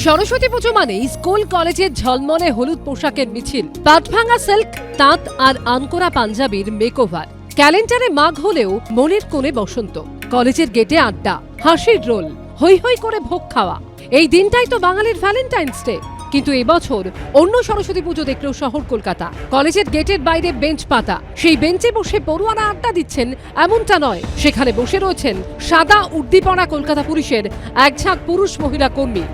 সরস্বতী পুজো মানেই স্কুল কলেজের ঝলমলে হলুদ পোশাকের মিছিল, পাটভাঙা সিল্ক, তাঁত আর আনকোরা পাঞ্জাবির মেকওভার। ক্যালেন্ডারে মাঘ হলেও মনের কোণে বসন্ত। কলেজের গেটে আড্ডা, হাসির রোল, হৈ হৈ করে ভোগ খাওয়া। এই দিনটাই তো বাঙালির ভ্যালেন্টাইন্স ডে। কিন্তু এবছর অন্য সরস্বতী পুজো দেখলেও শহর কলকাতা। কলেজের গেটের বাইরে বেঞ্চ পাতা, সেই বেঞ্চে বসে পড়ুয়ারা আড্ডা দিচ্ছেন এমনটা নয়, সেখানে বসে রয়েছেন সাদা উর্দিপরা কলকাতা পুলিশের এক ঝাঁক পুরুষ মহিলা কর্মী।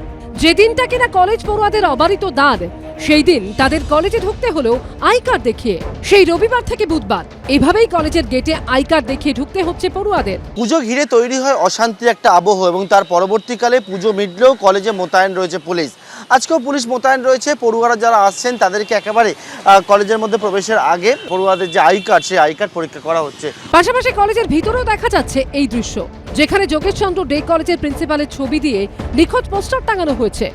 যে দিনটা কিনা কলেজ পড়ুয়াদের অবারিত দ্বার, সেই দিন তাদের কলেজে ঢুকতে হলেও আই কার্ড দেখিয়ে। সেই রবিবার থেকে বুধবার এভাবেই কলেজের গেটে আই কার্ড দেখিয়ে ঢুকতে হচ্ছে পড়ুয়াদের। পুজো ঘিরে তৈরি হয় অশান্তির একটা আবহ এবং তার পরবর্তীকালে পুজো মিটলেও কলেজে মোতায়েন রয়েছে পুলিশ। আজকেও পুলিশ মোতায়েন রয়েছে। পড়ুয়ারা যারা আসছেন তাদেরকে একেবারে কলেজের মধ্যে প্রবেশের আগে পড়ুয়াদের যে আই কার্ড, সেই আই কার্ড পরীক্ষা করা হচ্ছে। পাশাপাশি কলেজের ভিতরেও দেখা যাচ্ছে এই দৃশ্য, যেখানে যোগেশচন্দ্র ডে কলেজের প্রিন্সিপালের ছবি দিয়ে নিখোঁজ পোস্টার টাঙানো হয়েছে।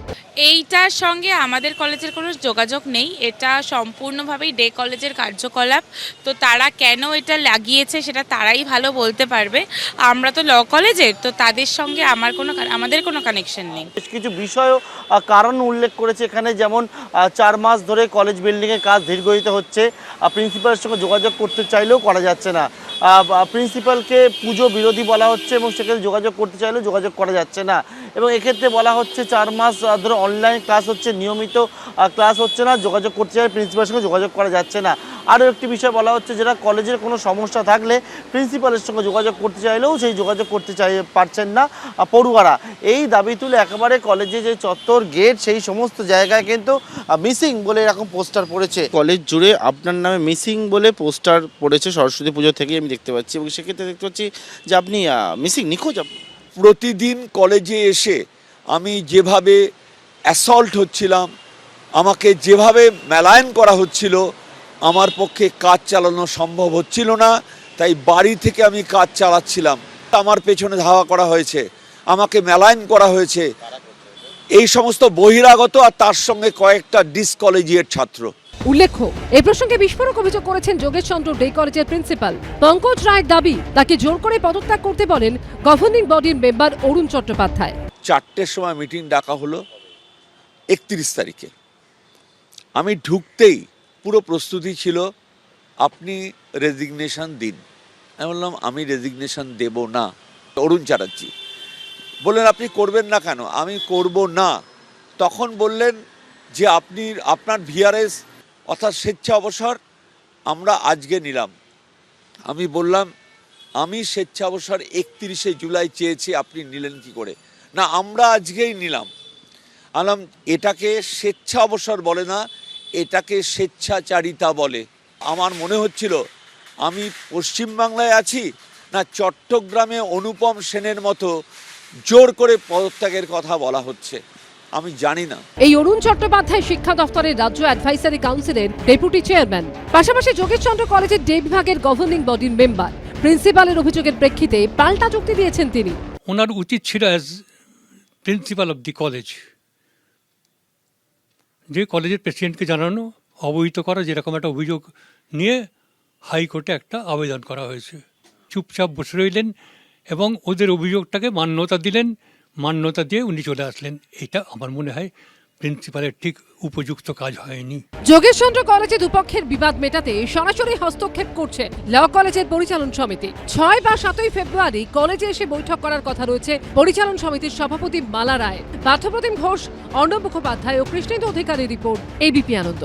এইটার সঙ্গে আমাদের কলেজের কোনো যোগাযোগ নেই, এটা সম্পূর্ণভাবেই ডে কলেজের কার্যকলাপ। তো তারা কেন এটা লাগিয়েছে সেটা তারাই ভালো বলতে পারবে। আমরা তো ল কলেজের, তো তাদের সঙ্গে আমাদের কোনো কানেকশন নেই। বেশ কিছু বিষয়ও কারণ উল্লেখ করেছে এখানে, যেমন 4 মাস ধরে কলেজ বিল্ডিংয়ের কাজ ধীরগতিতে হচ্ছে। প্রিন্সিপালের সঙ্গে যোগাযোগ করতে চাইলেও করা যাচ্ছে না। প্রিন্সিপালকে পুজো বিরোধী বলা হচ্ছে এবং সেখানে যোগাযোগ করতে চাইলেও যোগাযোগ করা যাচ্ছে না। এবং এক্ষেত্রে বলা হচ্ছে 4 মাস ধরে অনলাইন ক্লাস হচ্ছে, নিয়মিত ক্লাস হচ্ছে না, যোগাযোগ করতে চাইলে প্রিন্সিপালের সঙ্গে যোগাযোগ করা যাচ্ছে না। আরও একটি বিষয় বলা হচ্ছে, যেটা কলেজের কোনো সমস্যা থাকলে প্রিন্সিপালের সঙ্গে যোগাযোগ করতে চাইলেও সেই যোগাযোগ করতে পারছেন না পড়ুয়ারা। এই দাবি তুলে একেবারে কলেজে যে চত্বর, গেট, সেই সমস্ত জায়গায় কিন্তু মিসিং বলে এরকম পোস্টার পড়েছে। কলেজ জুড়ে আপনার নামে মিসিং বলে পোস্টার পড়েছে সরস্বতী পুজো থেকে আমি দেখতে পাচ্ছি। এবং সেক্ষেত্রে দেখতে পাচ্ছি যে আপনি মিসিং, নিখোঁজ। প্রতিদিন কলেজে এসে আমি যেভাবে অ্যাসল্ট হচ্ছিলাম, আমাকে যেভাবে মেলায়ন করা হচ্ছিল, আমার পক্ষে কাজ চালানো সম্ভব হচ্ছিল না। তাই বাড়ি থেকে আমি কাজ চালাচ্ছিলাম। আমার পেছনে ধাওয়া করা হয়েছে, আমাকে মেলায়ন করা হয়েছে, এই সমস্ত বহিরাগত আর তার সঙ্গে কয়েকটা ডিসকলেজিয়েট ছাত্র। উল্লেখ্য, এই প্রসঙ্গে বিস্ফোরক অভিযোগ করেছেন যোগেশচন্দ্র ডে কলেজের প্রিন্সিপাল। পঙ্কজ রায়ের দাবি, তাকে জোর করে পদত্যাগ করতে বলেন গভর্নিং বডির মেম্বার অরুণ চট্টোপাধ্যায়। 4টের সময় মিটিং ডাকা হলো 31 তারিখে। আমি ঢুকতেই পুরো প্রস্তুতি ছিল, আপনি রেজিগনেশন দিন। আমি বললাম আমি রেজিগনেশন দেব না। অরুণ চ্যাটার্জি বললেন আপনি করবেন না কেন? আমি করব না। তখন বললেন যে আপনার ভিআরএস অর্থাৎ স্বেচ্ছা অবসর আমরা আজকে নিলাম। আমি বললাম আমি স্বেচ্ছা অবসর 31শে জুলাই চেয়েছি, আপনি নিলেন কি করে? না, আমরা আজকেই নিলাম। বললাম এটাকে স্বেচ্ছা অবসর বলে না, এটাকে স্বেচ্ছাচারিতা বলে। আমার মনে হচ্ছিল আমি পশ্চিমবাংলায় আছি না চট্টগ্রামে অনুপম সেনের মতো জোর করে পদত্যাগের কথা বলা হচ্ছে, আমি জানি না। এই অরুণ চট্টোপাধ্যায় শিক্ষা দফতরের রাজ্য অ্যাডভাইসারি কাউন্সিলের ডেপুটি চেয়ারম্যান, পাশাপাশি যোগেশচন্দ্র কলেজের ডে বিভাগের গভর্নিং বডির মেম্বার। প্রিন্সিপালের অভিযোগের প্রেক্ষিতে পাল্টা যুক্তি দিয়েছেন তিনি। ওনার উচিত ছিল as principal of the college যে কলেজের প্রেসিডেন্টকে জানানো, অবহিত করা, যেরকম একটা অভিযোগ নিয়ে হাইকোর্টে একটা আবেদন করা হয়েছে। চুপচাপ বসে রইলেন এবং ওদের অভিযোগটাকে মান্যতা দিলেন, মান্যতা দিয়ে উনি চলে আসলেন। এটা আমার মনে হয় প্রিন্সিপালের ঠিক উপযুক্ত কাজ হয়নি। যোগেশচন্দ্র কলেজে দুপক্ষের বিবাদ মেটাতে সরাসরি হস্তক্ষেপ করছে ল কলেজের পরিচালন সমিতি। 6 বা 7 ফেব্রুয়ারি কলেজে এসে বৈঠক করার কথা রয়েছে পরিচালন সমিতির সভাপতি মালা রায়, পার্থপ্রতিম ঘোষ, অর্ণব মুখোপাধ্যায় ও কৃষ্ণেন্দু অধিকারীর রিপোর্ট, এবিপি আনন্দ।